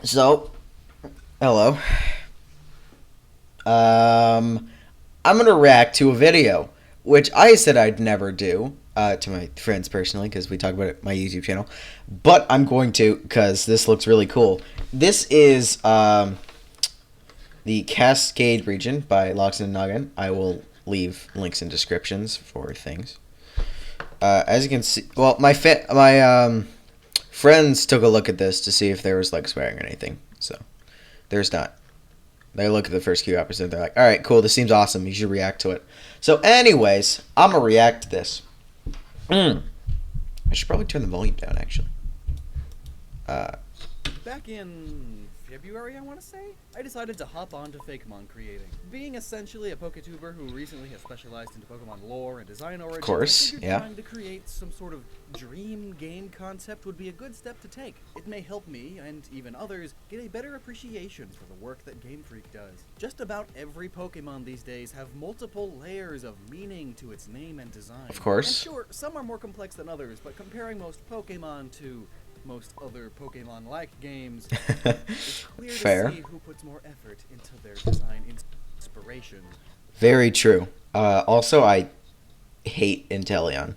So, hello. I'm gonna react to a video, which I said I'd never do, to my friends personally, because we talk about it on my YouTube channel. But I'm going to, because this looks really cool. This is, the Kaskade region by Gnoggin and Gnoggin. I will leave links in descriptions for things. As you can see, well, my friends took a look at this to see if there was like swearing or anything. So there's not. They look at the first few episodes. They're like, "All right, cool. This seems awesome. You should react to it." So, anyways, I'm gonna react to this. I should probably turn the volume down. Actually. Back in February, I want to say, I decided to hop onto Fakemon creating. Being essentially a PokeTuber who recently has specialized into Pokemon lore and design origins, of course, I figured yeah. trying to create some sort of dream game concept would be a good step to take. It may help me, and even others, get a better appreciation for the work that Game Freak does. Just about every Pokemon these days have multiple layers of meaning to its name and design. Of course. And sure, some are more complex than others, but comparing most Pokemon to most other Pokemon-like games, it's clear Fair. to see who puts more effort into their design inspiration. Very true. Also, I hate Inteleon.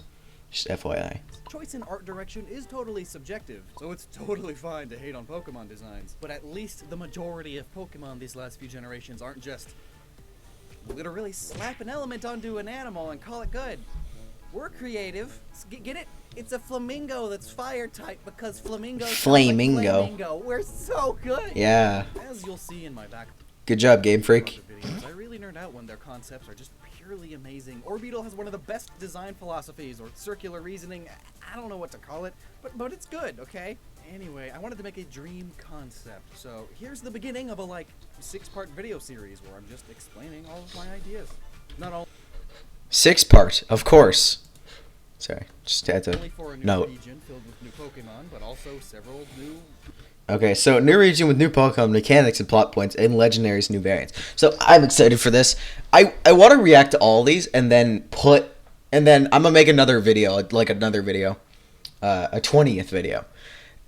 Just FYI. Choice in art direction is totally subjective, so it's totally fine to hate on Pokemon designs. But at least the majority of Pokemon these last few generations aren't just literally slap an element onto an animal and call it good. We're creative. Get it? It's a flamingo that's fire type because flamingos Flamingo. Like flamingo. We're so good. Yeah. As you'll see in my back Good job, Game Freak. videos, I really nerd out when their concepts are just purely amazing. Orbeetle has one of the best design philosophies or circular reasoning. I don't know what to call it, but it's good, okay? Anyway, I wanted to make a dream concept. So here's the beginning of a like 6-part video series where I'm just explaining all of my ideas. Not all 6-part, of course. Sorry, just had to only for a new note. region filled with new Pokemon, but also several new. Okay, so new region with new Pokemon mechanics and plot points and legendaries new variants. So I'm excited for this. I want to react to all these and then I'm gonna make another video, like another video, a 20th video,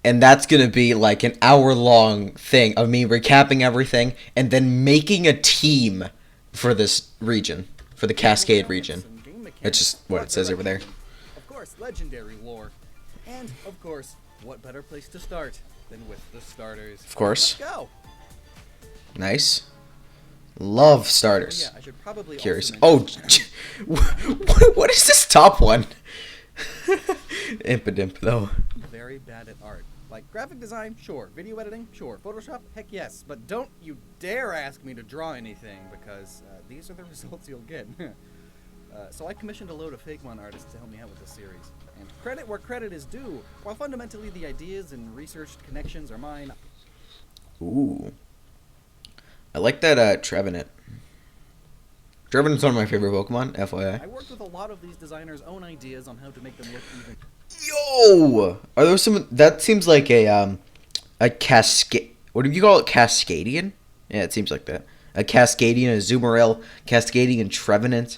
and that's gonna be like an hour-long thing of me recapping everything and then making a team for this region, for the Kaskade region. That's just what it says over there. Of course, legendary lore. And, of course, what better place to start than with the starters? Of course. Let's go! Nice. Love starters. Yeah, I should probably Curious. also Oh, what is this top one? Impidimp, though. very bad at art. Like graphic design, sure. Video editing, sure. Photoshop, heck yes. But don't you dare ask me to draw anything, because these are the results you'll get. So I commissioned a load of Fakemon artists to help me out with this series. And credit where credit is due. While fundamentally the ideas and researched connections are mine, Ooh. I like that Trevenant. Trevenant's one of my favorite Pokemon, I FYI. worked with a lot of these designers' own ideas on how to make them look even. Yo! Are those some... That seems like a Cascade... What do you call it? Cascadian? Yeah, it seems like that. A Cascadian, a Zoomeril, Cascadian Trevenant,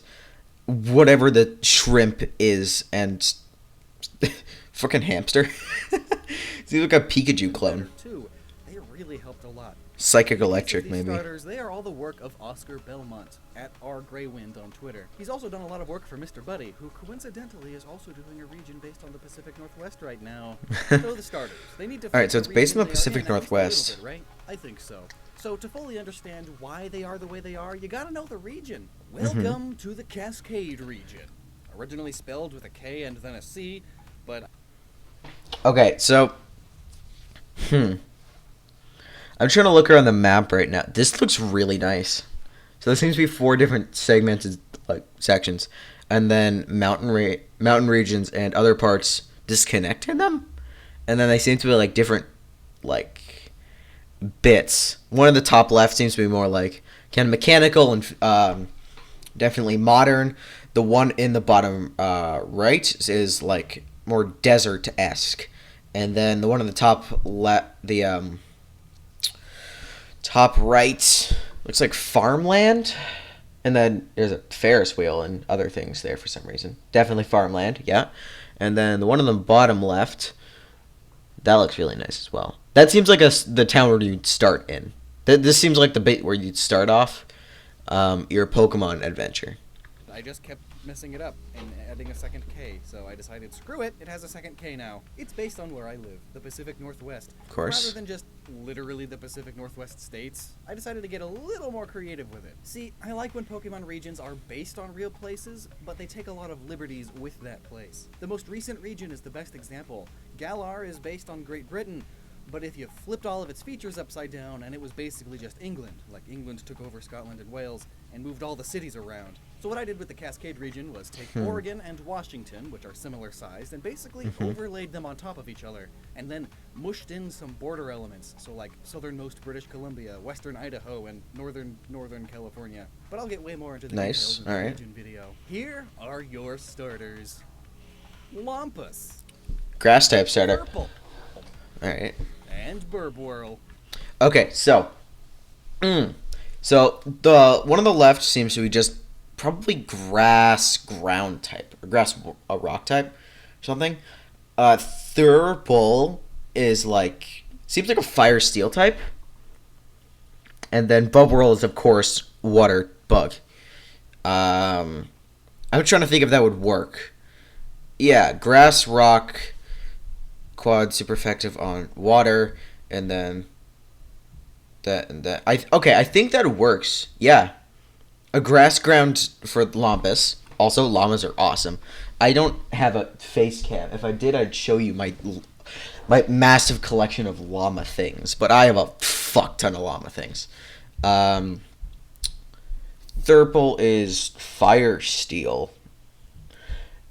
whatever the shrimp is, and... Fucking hamster. Seems like a Pikachu clone. Too. They really helped a lot. Psychic Electric, These maybe. starters, they are all the work of Oscar Belmont, at rgraywind on Twitter. He's also done a lot of work for Mr. Buddy, who coincidentally is also doing a region based on the Pacific Northwest right now. So the starters, they need to... Alright, so it's fit based on the region they are Pacific in at least a little Northwest. bit, right? I think so. So to fully understand why they are the way they are, you gotta know the region. Welcome to the Kaskade region. Originally spelled with a K and then a C, but... Okay, so... I'm trying to look around the map right now. This looks really nice. So there seems to be 4 different segmented like sections, and then mountain regions and other parts disconnected them, and then they seem to be like different like bits. One of the top left seems to be more like kind of mechanical and definitely modern. The one in the bottom right is like more desert-esque, and then the one on the top top right looks like farmland, and then there's a Ferris wheel and other things there for some reason. Definitely farmland, yeah. And then the one on the bottom left That looks really nice as well. That seems like the town where you'd start in. This seems like the bit where you'd start off your Pokemon adventure. I just kept messing it up and adding a second K, so I decided, screw it, it has a second K now. It's based on where I live, the Pacific Northwest. Of course. Rather than just literally the Pacific Northwest states, I decided to get a little more creative with it. See, I like when Pokemon regions are based on real places, but they take a lot of liberties with that place. The most recent region is the best example. Galar is based on Great Britain, but if you flipped all of its features upside down and it was basically just England, like England took over Scotland and Wales and moved all the cities around. So what I did with the Kaskade region was take Oregon and Washington, which are similar sized, and basically overlaid them on top of each other, and then mushed in some border elements, so like southernmost British Columbia, western Idaho, and northern California. But I'll get way more into the details in the region video. Here are your starters. Lompus. Grass type starter. Purple. Alright. And Burbwhirl. Okay, so the one on the left seems to be just probably grass ground type or grass rock type or something. Thurple is like seems like a fire steel type, and then Burbwhirl is of course water bug. I'm trying to think if that would work. Yeah, grass rock. Quad super effective on water, and then that and that. I think that works. Yeah, a grass ground for Lompus. Also, llamas are awesome. I don't have a face cam. If I did, I'd show you my massive collection of llama things. But I have a fuck ton of llama things. Thurple is fire steel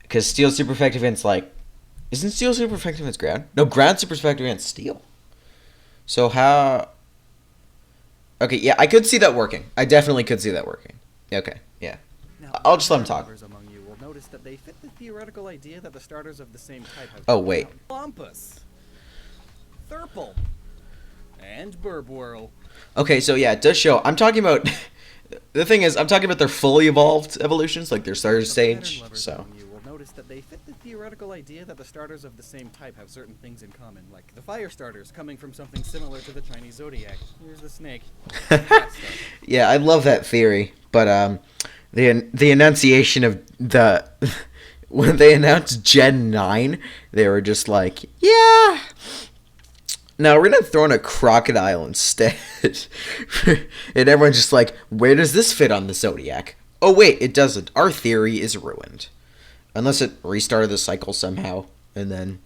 because steel super effective against like. Isn't steel super effective against ground? No, ground super effective against steel. So how... Okay, yeah, I could see that working. I definitely could see that working. Okay, yeah. Now, I'll just let him talk. Among you will notice that they fit the theoretical idea that the starters of the same type have. Oh, wait. Lompus, Thurple, and Burbwhirl. Okay, so yeah, it does show. I'm talking about... The thing is, I'm talking about their fully evolved evolutions, like their starter stage, so... Notice that they fit the theoretical idea that the starters of the same type have certain things in common, like the fire starters coming from something similar to the Chinese zodiac. Here's the snake. Yeah, I love that theory, but the enunciation of the when they announced Gen 9, they were just like, yeah. No, we're gonna throw in a crocodile instead, and everyone's just like, where does this fit on the zodiac? Oh wait, it doesn't. Our theory is ruined. Unless it restarted the cycle somehow, and then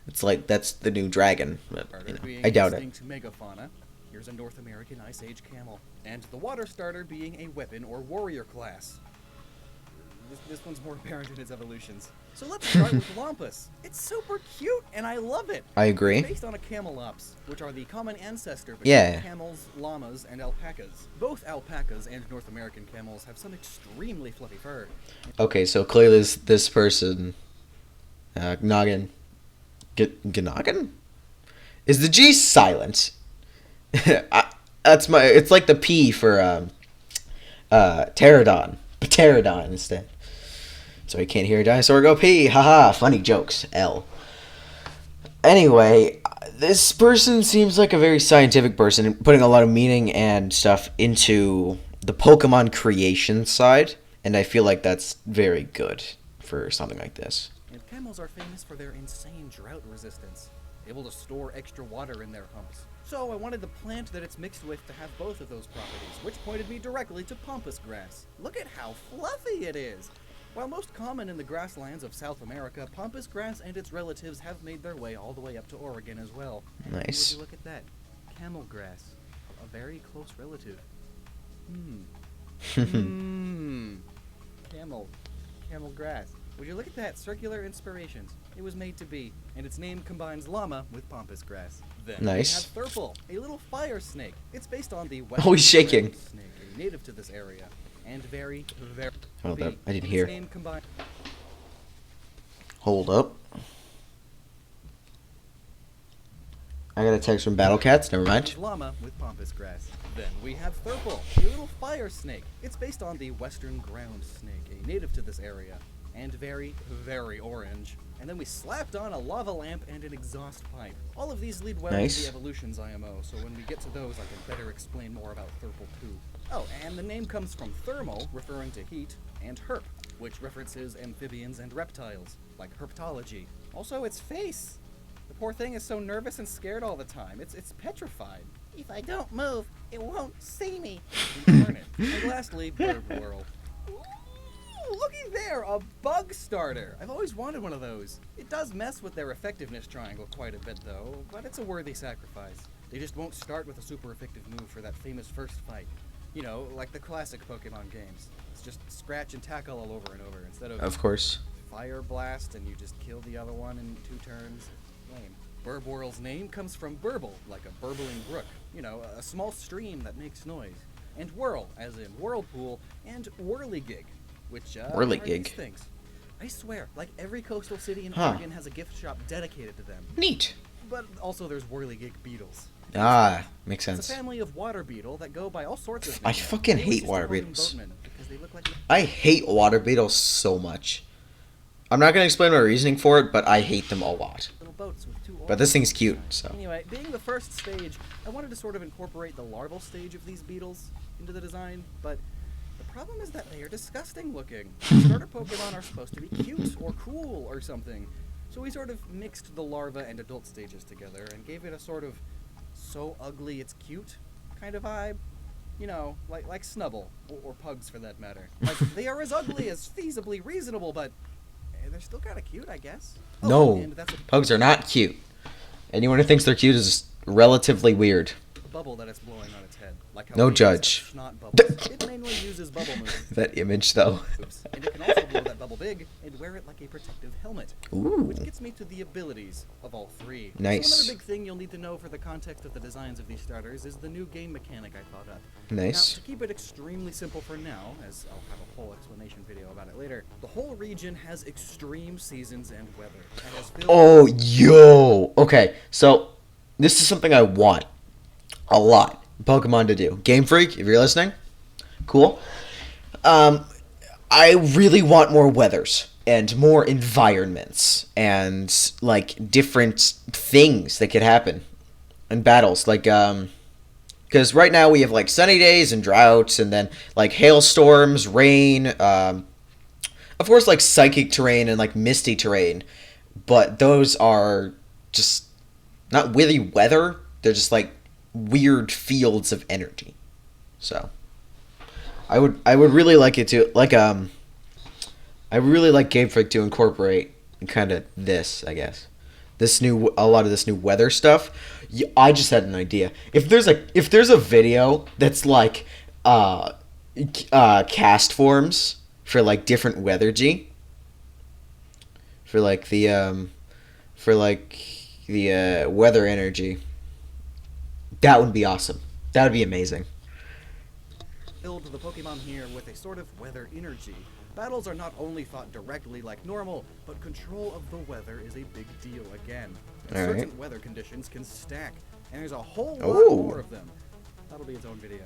it's like that's the new dragon. But, you know, I doubt it. Megafauna. Here's a North American Ice Age camel, and the water starter being a weapon or warrior class. This one's more apparent in its evolutions. So let's start with Lompus. It's super cute, and I love it. I agree. It's based on a camelops, which are the common ancestor between camels, llamas, and alpacas. Both alpacas and North American camels have some extremely fluffy fur. Okay, so clearly this person, Gnoggin, Gnoggin? Is the G silent? It's like the P for pterodon, pterodon instead. So you can't hear a dinosaur go pee. Haha, funny jokes. L. Anyway, this person seems like a very scientific person, putting a lot of meaning and stuff into the Pokemon creation side, and I feel like that's very good for something like this. And camels are famous for their insane drought resistance, able to store extra water in their humps. So I wanted the plant that it's mixed with to have both of those properties, which pointed me directly to pampas grass. Look at how fluffy it is! While most common in the grasslands of South America, pampas grass and its relatives have made their way all the way up to Oregon as well. Nice. And would you look at that? Camel grass. A very close relative. Camel grass. Would you look at that? Circular inspirations. It was made to be, and its name combines llama with pampas grass. Then nice. We have Thurple, a little fire snake. It's based on the western shaking snake, a native to this area. And very, very Hold big. up, I didn't hear. Name combined. Hold up. I got a text from Battle Cats, never mind. Llama with pampas grass. Then we have Thurple, a little fire snake. It's based on the western ground snake, a native to this area. and very, very orange. And then we slapped on a lava lamp and an exhaust pipe. All of these lead well to Nice. the evolutions IMO, so when we get to those, I can better explain more about Thurple too. Oh, and the name comes from thermal, referring to heat, and herp, which references amphibians and reptiles, like herpetology. Also, its face. The poor thing is so nervous and scared all the time. It's petrified. If I don't move, it won't see me. Burn it. And lastly, Burb Whirl. Ooh, looky there, a bug starter. I've always wanted one of those. It does mess with their effectiveness triangle quite a bit, though, but it's a worthy sacrifice. They just won't start with a super effective move for that famous first fight. You know, like the classic Pokemon games. It's just scratch and tackle all over and over instead Of course. fire blast and you just kill the other one in 2 turns. Lame. Burb Whirl's name comes from burble, like a burbling brook. You know, a small stream that makes noise. And whirl, as in whirlpool, and whirligig, which are Whirligig. these things. I swear, like every coastal city in Huh. Oregon has a gift shop dedicated to them. Neat. But also there's whirligig beetles. Ah, makes It's sense. a family of water beetle that go by all sorts of I names. fucking They hate was water just avoiding beetles. boatmen because they look like I hate water beetles so much. I'm not gonna explain my reasoning for it, but I hate them a lot. little boats with 2 But this oars. thing's cute, so. Anyway, being the first stage, I wanted to sort of incorporate the larval stage of these beetles into the design, but the problem is that they are disgusting looking. Starter Pokemon are supposed to be cute or cool or something. So we sort of mixed the larva and adult stages together and gave it a sort of so ugly it's cute kind of vibe. You know, like Snubble, or Pugs for that matter. Like, they are as ugly as feasibly reasonable, but they're still kind of cute, I guess. Oh, No, and that's a pugs are not cute. Anyone who thinks they're cute is relatively weird. bubble that it's blowing on its head. Like how No it uses judge. Snot bubbles. It mainly uses bubble moves. That image, though. Oops. And it can also blow that bubble big and wear it like a protective helmet. Ooh. Which gets me to the abilities of all 3. Nice. So another big thing you'll need to know for the context of the designs of these starters is the new game mechanic I thought up. Nice. Now, to keep it extremely simple for now, as I'll have a whole explanation video about it later, the whole region has extreme seasons and weather. And has filled Oh, yo. Okay, so this is something I want a lot Pokemon to do. Game Freak, if you're listening, cool. I really want more weathers and more environments and like different things that could happen in battles. Like, because right now we have like sunny days and droughts, and then like hailstorms, rain. Of course, like psychic terrain and like misty terrain, but those are just not really weather. They're just like weird fields of energy. So I would really like it to I really like Game Freak to incorporate kind of this, I guess. A lot of this new weather stuff. I just had an idea. If there's a video that's like cast forms for like different weather G, for like the weather energy, that would be awesome. That would be amazing. filled the Pokemon here with a sort of weather energy. Battles are not only fought directly like normal, but control of the weather is a big deal again. And All right. certain weather conditions can stack, and there's a whole lot Ooh. more of them. That'll be its own video.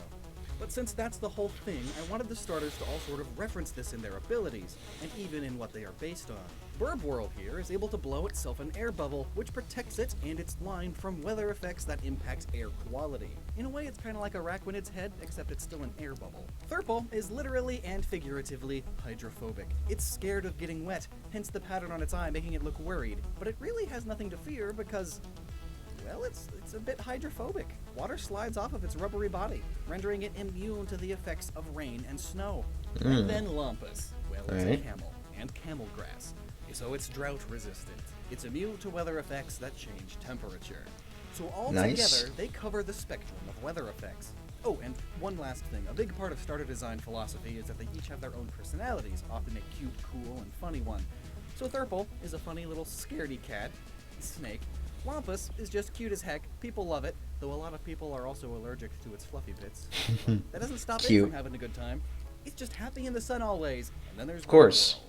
But since that's the whole thing, I wanted the starters to all sort of reference this in their abilities, and even in what they are based on. Burb Whirl here is able to blow itself an air bubble, which protects it and its line from weather effects that impact air quality. In a way, it's kind of like a Raquinid's head, except it's still an air bubble. Thurple is literally and figuratively hydrophobic. It's scared of getting wet, hence the pattern on its eye making it look worried. But it really has nothing to fear because, well, it's a bit hydrophobic. Water slides off of its rubbery body, rendering it immune to the effects of rain and snow. And then Lumpus. Well, it's Alright. a camel, and camel grass. So it's drought resistant. It's immune to weather effects that change temperature. So all Nice. together, they cover the spectrum of weather effects. Oh, and one last thing. A big part of starter design philosophy is that they each have their own personalities, often a cute, cool, and funny one. So Thurple is a funny little scaredy cat, snake. Wampus is just cute as heck. People love it, though a lot of people are also allergic to its fluffy bits. That doesn't stop it Cute. from having a good time. It's just happy in the sun always. And then there's Of course. Whirl,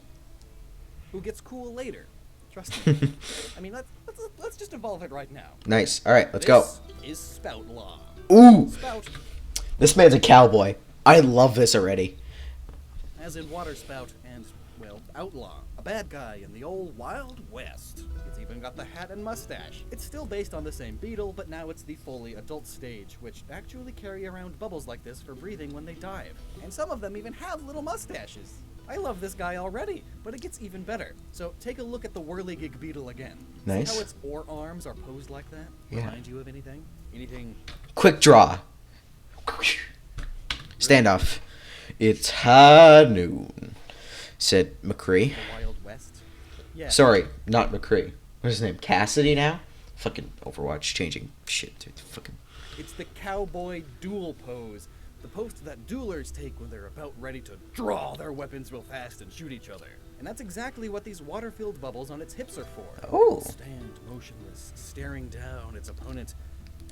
who gets cool later. Trust me. I mean, let's just evolve it right now. Nice. All right, let's go. This is Spoutlaw. Ooh, Spout, this man's a cowboy. I love this already. as in water spout and, well, outlaw. bad guy in the old Wild West. It's even got the hat and mustache. It's still based on the same beetle, but now it's the fully adult stage, which actually carry around bubbles like this for breathing when they dive. And some of them even have little mustaches. I love this guy already, but it gets even better. So take a look at the whirligig beetle again. Nice. See how its forearms are posed like that? Yeah. Remind you of anything? Anything? Quick draw. Standoff. It's high noon, said McCree. The Wild West? Yeah. Sorry, not McCree. What's his name? Cassidy now? Fucking Overwatch changing shit, dude. Fucking. It's the cowboy duel pose. The pose that duelers take when they're about ready to draw their weapons real fast and shoot each other. And that's exactly what these water-filled bubbles on its hips are for. Oh. It'll stand motionless, staring down its opponent,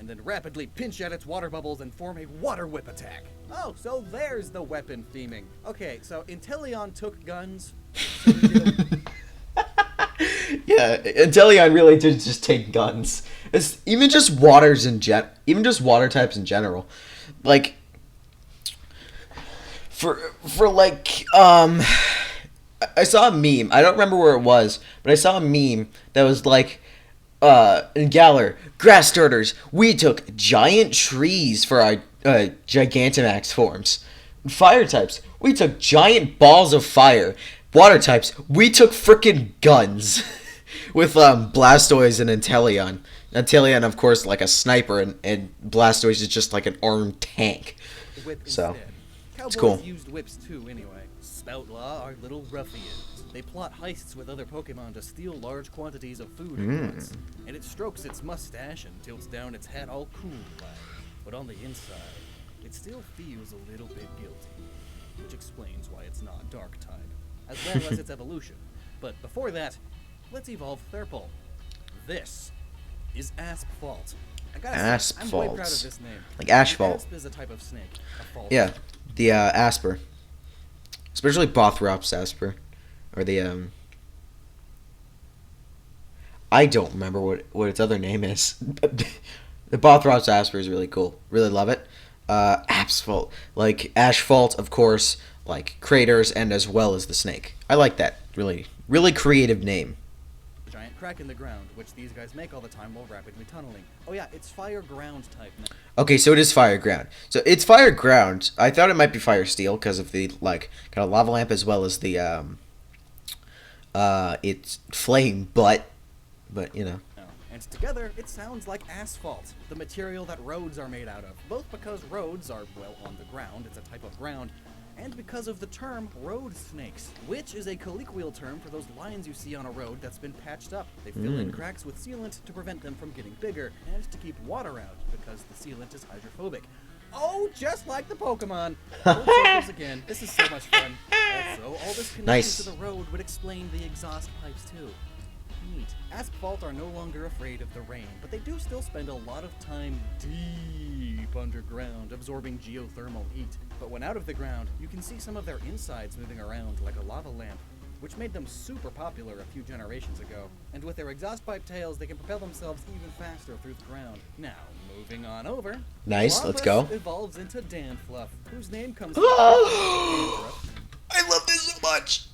and then rapidly pinch at its water bubbles and form a water whip attack. Oh, so there's the weapon theming. Okay, so Inteleon took guns. So did Yeah, Inteleon really did just take guns. It's even just even just water types in general. Like for like I saw a meme. I don't remember where it was, but I saw a meme that was like in Galar, grass starters, we took giant trees for our Gigantamax forms. Fire types, we took giant balls of fire. Water types, we took frickin' guns. With Blastoise and Inteleon. Inteleon, of course, like a sniper, and Blastoise is just like an armed tank. whip So, instead. Cowboys it's cool. used whips too, anyway. Spoutlaw are little ruffians. They plot heists with other Pokemon to steal large quantities of food at once. And it strokes its mustache and tilts down its hat all cool-like. But on the inside, it still feels a little bit guilty. Which explains why it's not Dark-type. As well as its evolution. But before that, let's evolve Therpal. This is Asphalt. I gotta say, I'm way proud of Asphalt. this name. Like asphalt. Asp is a type of snake. A fault. Yeah, the Asper. Especially Bothrops Asper. Or the, I don't remember what its other name is. The Bothrops Asper is really cool. Really love it. Asphalt. Like Asphalt, of course. Like Craters, and as well as the snake. I like that. Really, really creative name. A giant crack in the ground, which these guys make all the time while rapidly tunneling. Oh yeah, it's fire ground type now. Okay, so it is fire ground. So it's fire ground. I thought it might be fire steel because of the like kind of lava lamp as well as the it's flame, but you know. And together, it sounds like asphalt, the material that roads are made out of. Both because roads are, well, on the ground, it's a type of ground, and because of the term road snakes, which is a colloquial term for those lines you see on a road that's been patched up. They fill in cracks with sealant to prevent them from getting bigger, and to keep water out, because the sealant is hydrophobic. Oh, just like the Pokemon! Full circles again. This is so much fun. Also, all this connection Nice. to the road would explain the exhaust pipes too. Neat. Asphalt are no longer afraid of the rain, but they do still spend a lot of time deep underground, absorbing geothermal heat. But when out of the ground, you can see some of their insides moving around like a lava lamp, which made them super popular a few generations ago. And with their exhaust pipe tails, they can propel themselves even faster through the ground. Now, moving on over. Nice, let's go. Lapras evolves into Danfluff, whose name comes from I love this so much.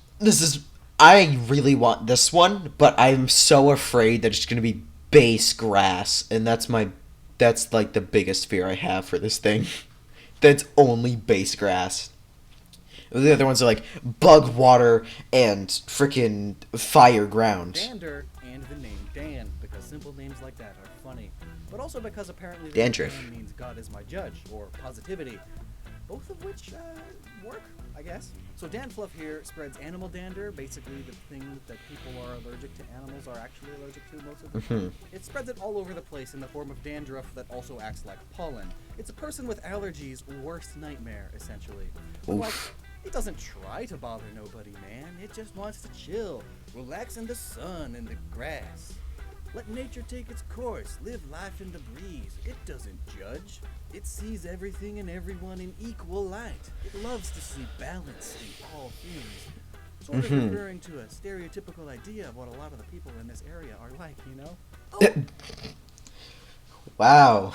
I really want this one, but I'm so afraid that it's gonna be base grass, and that's like the biggest fear I have for this thing. That's only base grass. The other ones are like bug water and freaking fire ground. Dander and the name Dan, because simple names like that are funny. But also because apparently the Dandruff. name means God is my judge, or positivity. Both of which work, I guess. So Danfluff here spreads animal dander, basically the thing that people are allergic to animals are actually allergic to most of the time. It spreads it all over the place in the form of dandruff that also acts like pollen. It's a person with allergies' worst nightmare, essentially. But like, it doesn't try to bother nobody, man. It just wants to chill, relax in the sun and the grass. Let nature take its course, live life in the breeze. It doesn't judge. It sees everything and everyone in equal light. It loves to see balance in all things. Sort of referring to a stereotypical idea of what a lot of the people in this area are like, you know? Oh, Wow.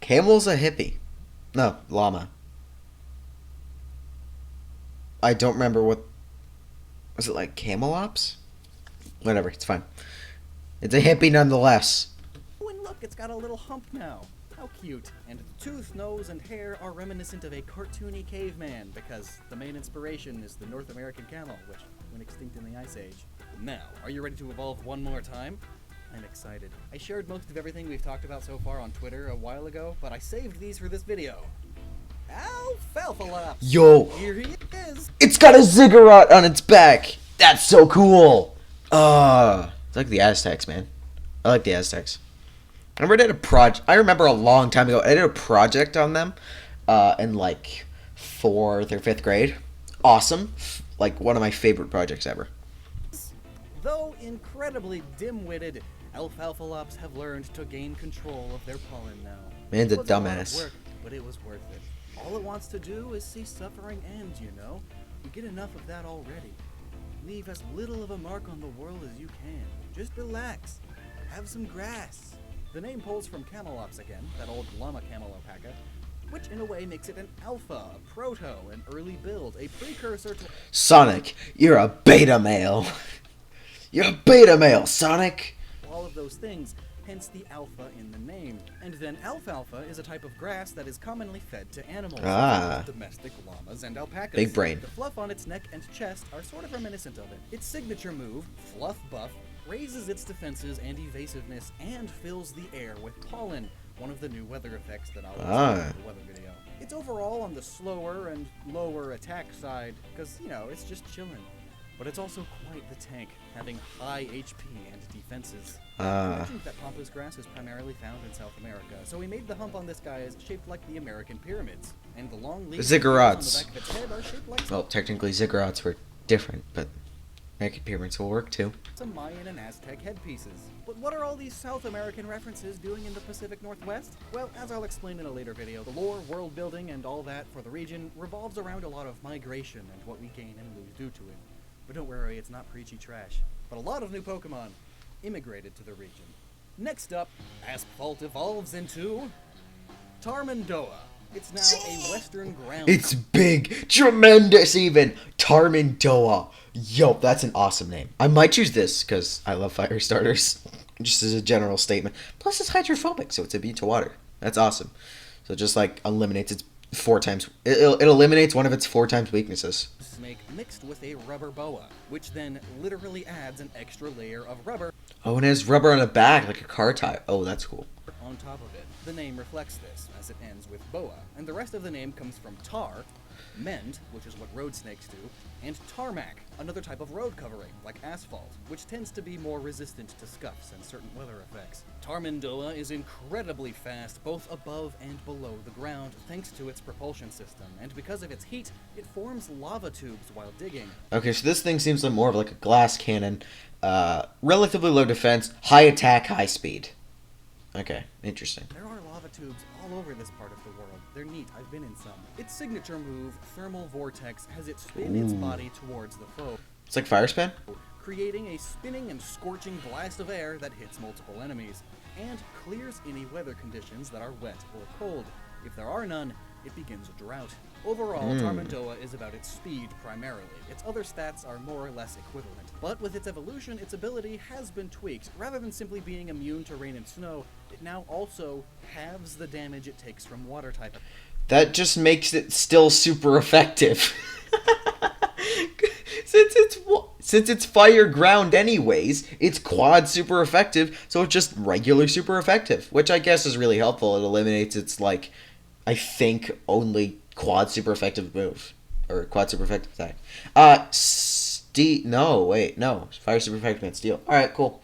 Camel's a hippie. No, llama. I don't remember what... Was it like Camelops? Whatever, it's fine. It's a hippie nonetheless. Oh, and look, it's got a little hump now. How cute. And the tooth, nose, and hair are reminiscent of a cartoony caveman, because the main inspiration is the North American camel, which went extinct in the Ice Age. Now, are you ready to evolve one more time? I'm excited. I shared most of everything we've talked about so far on Twitter a while ago, but I saved these for this video. Alfalfa. Yo! Here he is! It's got a ziggurat on its back! That's so cool! It's like the Aztecs, man. I like the Aztecs. I remember a long time ago, I did a project on them in like 4th or 5th grade. Awesome. Like one of my favorite projects ever. Though incredibly dim-witted, alfalfa have learned to gain control of their pollen now. Man's a It was lot of dumbass. work, but it was worth it. All it wants to do is see suffering end, you know? You get enough of that already. Leave as little of a mark on the world as you can. Just relax. Have some grass. The name pulls from Camelops again, that old llama camel alpaca, which in a way makes it an alpha, a proto, an early build, a precursor to... Sonic, you're a beta male. You're a beta male, Sonic. all of those things, hence the alpha in the name. And then alfalfa is a type of grass that is commonly fed to animals, such as domestic llamas and alpacas. Big brain. The fluff on its neck and chest are sort of reminiscent of it. Its signature move, Fluff Buff, raises its defenses and evasiveness and fills the air with pollen, one of the new weather effects that I'll explain in the weather video. It's overall on the slower and lower attack side, because, you know, it's just chilling. But it's also quite the tank, having high HP and defenses. I mentioned that pampas grass is primarily found in South America, so we made the hump on this guy as shaped like the American pyramids, and the long leaves Ziggurats. on the back of its head are shaped like Well, technically ziggurats were different, but American pyramids will work too. some Mayan and Aztec headpieces. But what are all these South American references doing in the Pacific Northwest? Well, as I'll explain in a later video, the lore, world building, and all that for the region revolves around a lot of migration and what we gain and lose due to it. But don't worry, it's not preachy trash. But a lot of new Pokemon immigrated to the region. Next up, Asphalt evolves into Tarmandoa. It's now a western ground. It's big, tremendous even. Tarmandoa. Yo, that's an awesome name. I might choose this because I love fire starters. Just as a general statement. Plus it's hydrophobic, so it's immune to water. That's awesome. So it just like eliminates its 4 times. It eliminates one of its 4 times weaknesses. Snake mixed with a rubber boa, which then literally adds an extra layer of rubber Oh, and it has rubber on the back like a car tire. Oh, that's cool. on top of it. The name reflects this, as it ends with boa, and the rest of the name comes from tar, mend, which is what road snakes do, and tarmac, another type of road covering, like asphalt, which tends to be more resistant to scuffs and certain weather effects. Tarmandoa is incredibly fast, both above and below the ground, thanks to its propulsion system, and because of its heat, it forms lava tubes while digging. Okay, so this thing seems like more of like a glass cannon. Relatively low defense, high attack, high speed. Okay, interesting. There are lava tubes all over this part of the world. They're neat, I've been in some. Its signature move, Thermal Vortex, has it spin its body towards the foe, It's like fire spin? creating a spinning and scorching blast of air that hits multiple enemies, and clears any weather conditions that are wet or cold. If there are none, it begins a drought. Overall, Tarmandoa is about its speed primarily. Its other stats are more or less equivalent. But with its evolution, its ability has been tweaked. Rather than simply being immune to rain and snow, it now also halves the damage it takes from water type. That just makes it still super effective. Since it's fire ground anyways, it's quad super effective, so it's just regular super effective, which I guess is really helpful. It eliminates its like, I think only quad super effective move or quad super effective attack. No, fire super effective and steel. All right, cool.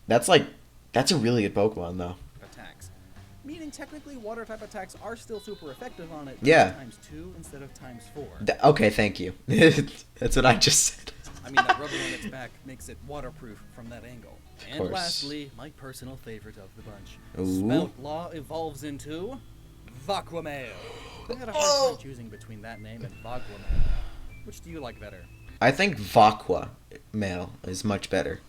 That's a really good Pokemon though. Attacks. Meaning technically water type attacks are still super effective on it. Yeah. Times 2 instead of times 4. Okay, thank you. That's what I just said. I mean, that rubber on its back makes it waterproof from that angle. And course. lastly, my personal favorite of the bunch. Ooh. Smeltlaw evolves into Vaquamail. I had a hard time choosing between that name and Vaquamail. Which do you like better? I think Vaqua male is much better.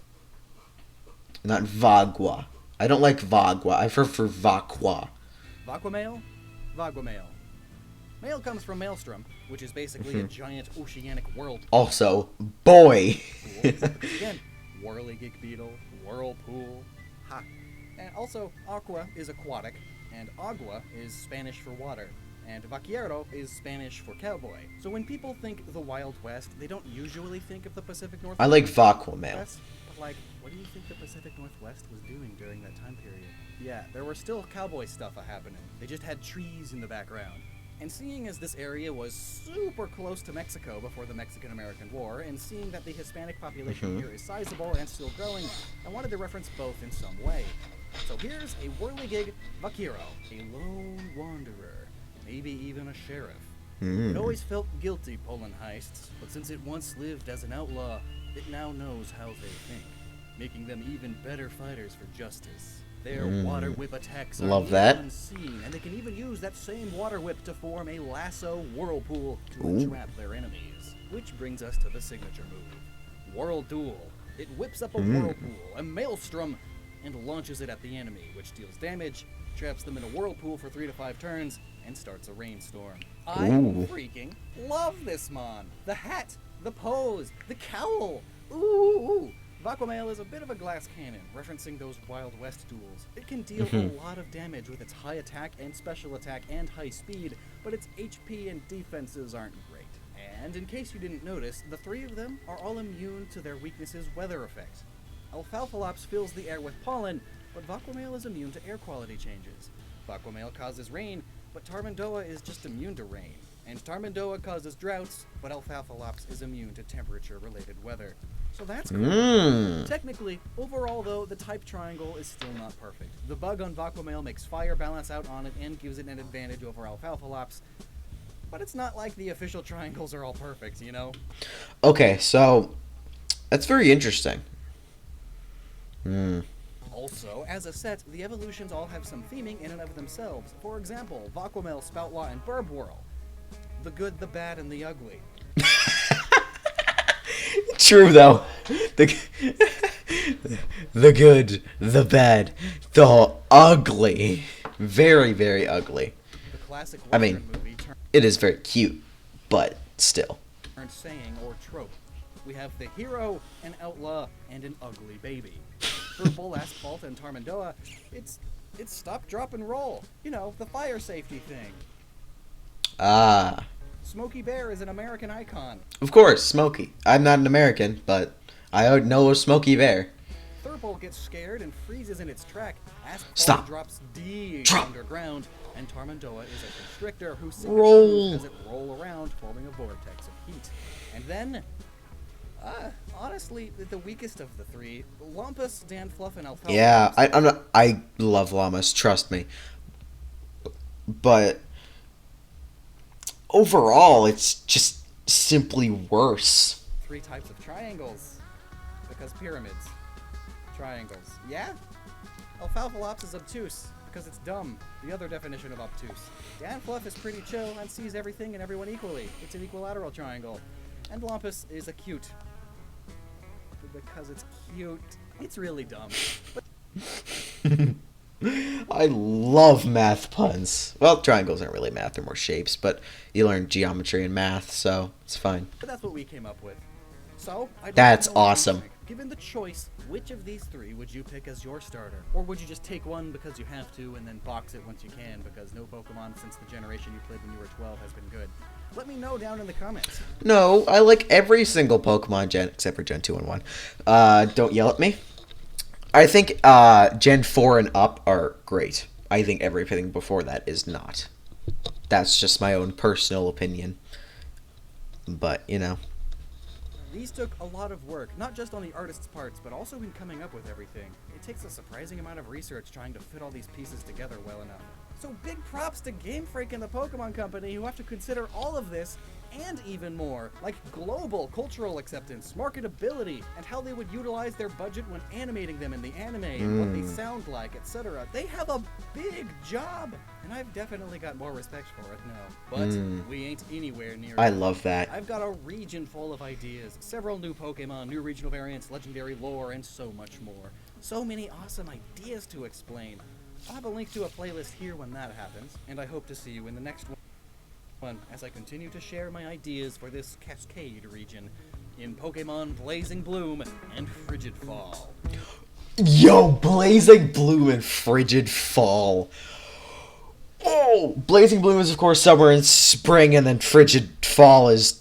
Not Vagua. I don't like Vagua. I prefer Vaqua. Vaquamail? Vaquamail. Male comes from maelstrom, which is basically a giant oceanic whirlpool. Also, boy. Again, whirligig beetle, whirlpool, ha. And also, aqua is aquatic, and agua is Spanish for water, and vaquero is Spanish for cowboy. So when people think the Wild West, they don't usually think of the Pacific Northwest. I like Vaquamail. But like, what do you think the Pacific Northwest was doing during that time period? Yeah, there were still cowboy stuff happening. They just had trees in the background. And seeing as this area was super close to Mexico before the Mexican-American War, and seeing that the Hispanic population here is sizable and still growing, I wanted to reference both in some way. So here's a whirligig vaquero, a lone wanderer, maybe even a sheriff. It always felt guilty pulling heists, but since it once lived as an outlaw, it now knows how they think, making them even better fighters for justice. Their water whip attacks are unseen, and they can even use that same water whip to form a lasso whirlpool to entrap their enemies. Which brings us to the signature move, Whirl Duel. It whips up a whirlpool, a maelstrom, and launches it at the enemy, which deals damage, traps them in a whirlpool for 3 to 5 turns, and starts a rainstorm. I freaking love this mon! The hat, the pose, the cowl! Ooh! Vaquamail is a bit of a glass cannon, referencing those Wild West duels. It can deal a lot of damage with its high attack and special attack and high speed, but its HP and defenses aren't great. And in case you didn't notice, the 3 of them are all immune to their weakness's weather effect. Alfalfalops fills the air with pollen, but Vaquamail is immune to air quality changes. Vaquamail causes rain, but Tarmandoa is just immune to rain. And Tarmandoa causes droughts, but Alfalfalops is immune to temperature-related weather. So that's cool. Technically, overall though, the type triangle is still not perfect. The bug on Vaquamail makes fire balance out on it and gives it an advantage over Alfalfalops, but it's not like the official triangles are all perfect, you know? Okay, so that's very interesting. Also, as a set, the evolutions all have some theming in and of themselves. For example, Vaquamail, Spoutlaw, and Burbwhirl. The good, the bad, and the ugly. True, though. The good, the bad, the ugly. Very, very ugly. The classic I Western mean, movie it is very cute, but still. turned saying or trope. We have the hero, an outlaw, and an ugly baby. For Bull Asphalt and Tarmandoa, it's stop, drop, and roll. You know, the fire safety thing. Ah. Smokey Bear is an American icon. Of course, Smokey. I'm not an American, but I know a Smokey Bear. Thurple gets scared and freezes in its track. Asphalt Stop. drops deep Drop. underground, and Tarmandoa is a constrictor who Roll. as it roll around, forming a vortex of heat. And then, honestly, the weakest of the 3, Lumpus, Danfluff, and Alfalfa. Yeah, I love llamas, trust me. But overall, it's just simply worse. 3 types of triangles. Because pyramids. Triangles. Yeah? Alfalfalops is obtuse, because it's dumb. The other definition of obtuse. Danfluff is pretty chill and sees everything and everyone equally. It's an equilateral triangle. And Lumpus is acute. Because it's cute. It's really dumb. But I love math puns. Well, triangles aren't really math, they're more shapes, but you learn geometry and math, so it's fine. that's what we came up with. So, That's awesome. Given the choice, which of these 3 would you pick as your starter? Or would you just take one because you have to and then box it once you can because no Pokemon since the generation you played when you were 12 has been good? Let me know down in the comments. No, I like every single Pokemon gen, except for Gen 2 and 1. Don't yell at me. I think Gen 4 and up are great. I think everything before that is not. That's just my own personal opinion. But, you know. These took a lot of work, not just on the artist's parts, but also in coming up with everything. It takes a surprising amount of research trying to fit all these pieces together well enough. So big props to Game Freak and the Pokemon Company who have to consider all of this and even more, like global cultural acceptance, marketability, and how they would utilize their budget when animating them in the anime, and what they sound like, etc. They have a big job, and I've definitely got more respect for it now. But we ain't anywhere near I it. love that. I've got a region full of ideas, several new Pokemon, new regional variants, legendary lore, and so much more. So many awesome ideas to explain. I'll have a link to a playlist here when that happens, and I hope to see you in the next one. one as I continue to share my ideas for this Kaskade region in Pokemon Blazing Bloom and Frigid Fall. Yo, Blazing Bloom and Frigid Fall. Oh, Blazing Bloom is, of course, summer and spring, and then Frigid Fall is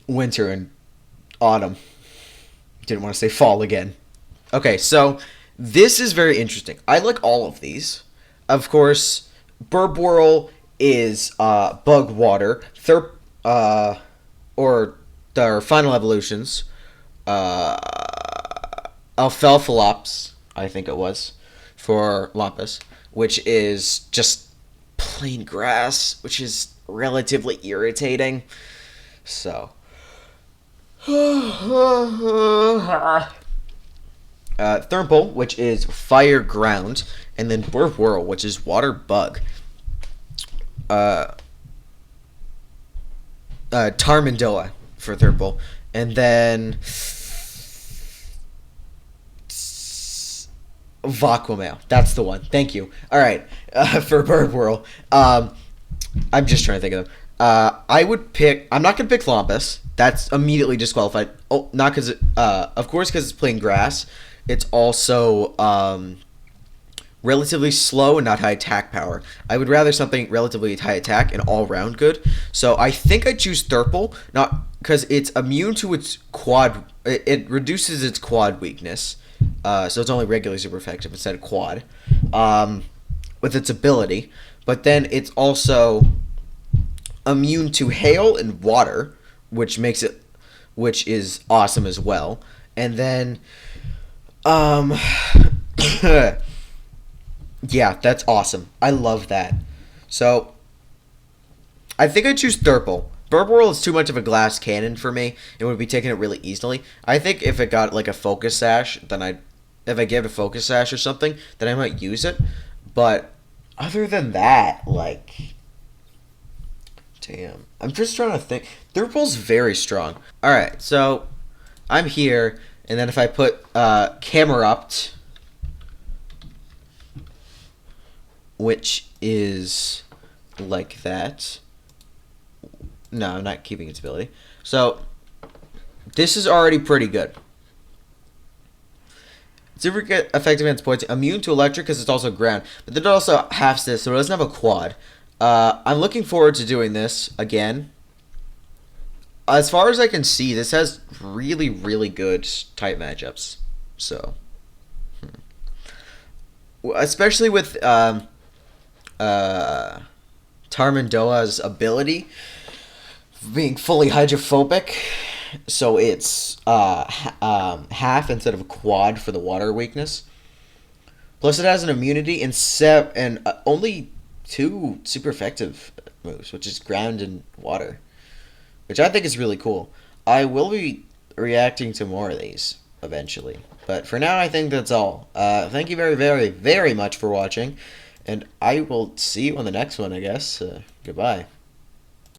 winter and autumn. Didn't want to say fall again. Okay, so this is very interesting. I like all of these. Of course, Burb is Bug Water. Or their final evolutions. Alfalfalops, I think it was, for Lampus, which is just plain grass, which is relatively irritating. So. Thermal, which is fire ground, and then Burb, which is water bug. Tarmandoa for Thermal, and then Vacuumale. That's the one. Thank you. All right, for Burb. I'm just trying to think of them. I would pick. I'm not gonna pick Lampus. That's immediately disqualified. Oh, not because of course, because it's playing grass. It's also relatively slow and not high attack power. I would rather something relatively high attack and all round good. So I think I choose Thermal, not because it's immune to its quad. It reduces its quad weakness. So it's only regular super effective instead of quad. With its ability, but then it's also immune to hail and water, which is awesome as well. And then yeah, that's awesome. I love that. So I think I choose Thermal. Burb is too much of a glass cannon for me. It would be taking it really easily. I think if it got like a focus sash, then if I gave it a focus sash or something, then I might use it. But other than that, like, damn, I'm just trying to think. Thermal's very strong. All right, so I'm here, and then if I put Camerupt, which is like that. No, I'm not keeping its ability. So this is already pretty good. Super effective against poison. Immune to electric because it's also ground. But then it also halves this, so it doesn't have a quad. I'm looking forward to doing this again. As far as I can see, this has really, really good type matchups. So, especially with Tarmandoa's ability being fully hydrophobic, so it's half instead of a quad for the water weakness. Plus, it has an immunity and only 2 super effective moves, which is ground and water, which I think is really cool. I will be reacting to more of these eventually, but for now, I think that's all. Thank you very, very, very much for watching, and I will see you on the next one, I guess. Goodbye.